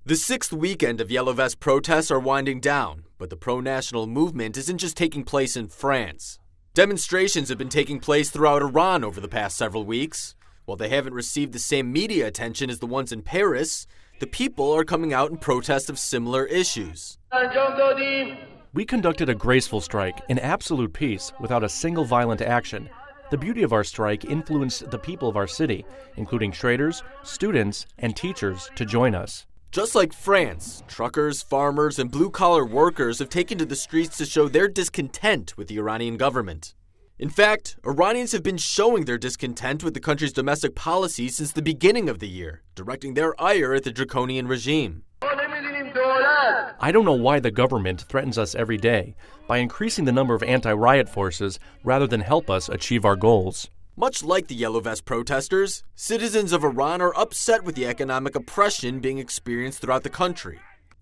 The sixth weekend of Yellow Vest protests are winding down, but the pro-national movement isn't just taking place in France. Demonstrations have been taking place throughout Iran over the past several weeks. While they haven't received the same media attention as the ones in Paris, the people are coming out in protest of similar issues. We conducted a graceful strike in absolute peace without a single violent action. The beauty of our strike influenced the people of our city, including traders, students, and teachers, to join us. Just like France, truckers, farmers, and blue-collar workers have taken to the streets to show their discontent with the Iranian government. In fact, Iranians have been showing their discontent with the country's domestic policy since the beginning of the year, directing their ire at the draconian regime. I don't know why the government threatens us every day by increasing the number of anti-riot forces rather than help us achieve our goals. Much like the Yellow Vest protesters, citizens of Iran are upset with the economic oppression being experienced throughout the country.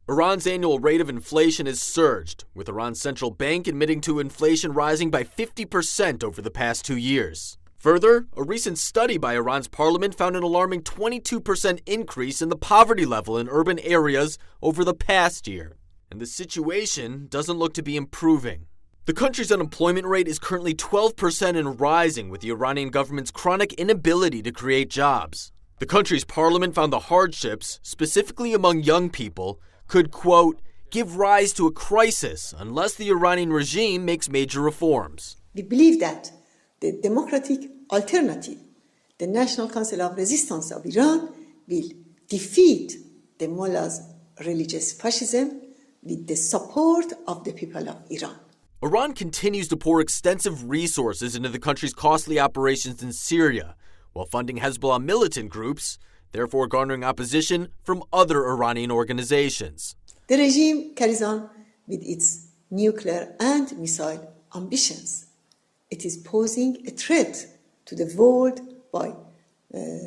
Iran's annual rate of inflation has surged, with Iran's central bank admitting to inflation rising by 50% over the past 2 years. Further, a recent study by Iran's parliament found an alarming 22% increase in the poverty level in urban areas over the past year. And the situation doesn't look to be improving. The country's unemployment rate is currently 12% and rising, with the Iranian government's chronic inability to create jobs. The country's parliament found the hardships, specifically among young people, could, quote, give rise to a crisis unless the Iranian regime makes major reforms. We believe that the democratic alternative, the National Council of Resistance of Iran, will defeat the mullahs' religious fascism with the support of the people of Iran. Iran continues to pour extensive resources into the country's costly operations in Syria, while funding Hezbollah militant groups, therefore garnering opposition from other Iranian organizations. The regime carries on with its nuclear and missile ambitions. It is posing a threat to the world by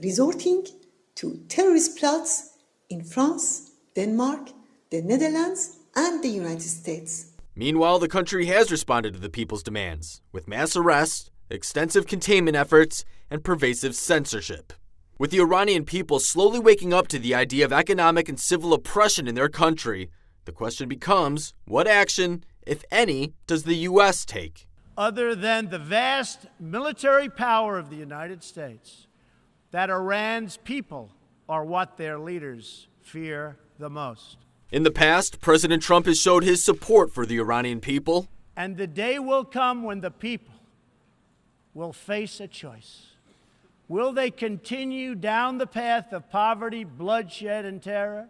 resorting to terrorist plots in France, Denmark, the Netherlands, and the United States. Meanwhile, the country has responded to the people's demands, with mass arrests, extensive containment efforts, and pervasive censorship. With the Iranian people slowly waking up to the idea of economic and civil oppression in their country, the question becomes, what action, if any, does the U.S. take? Other than the vast military power of the United States, that Iran's people are what their leaders fear the most. In the past, President Trump has showed his support for the Iranian people. And the day will come when the people will face a choice. Will they continue down the path of poverty, bloodshed, and terror?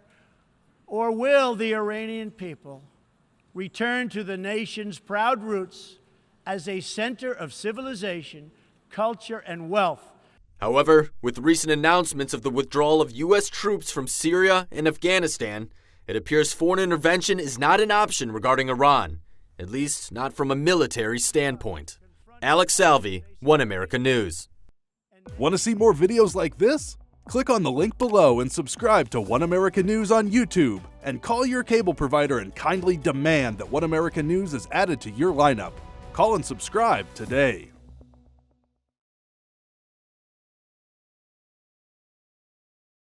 Or will the Iranian people return to the nation's proud roots as a center of civilization, culture, and wealth? However, with recent announcements of the withdrawal of U.S. troops from Syria and Afghanistan, it appears foreign intervention is not an option regarding Iran, at least not from a military standpoint. Alex Salvi, One America News. Want to see more videos like this? Click on the link below and subscribe to One America News on YouTube, and call your cable provider and kindly demand that One America News is added to your lineup. Call and subscribe today.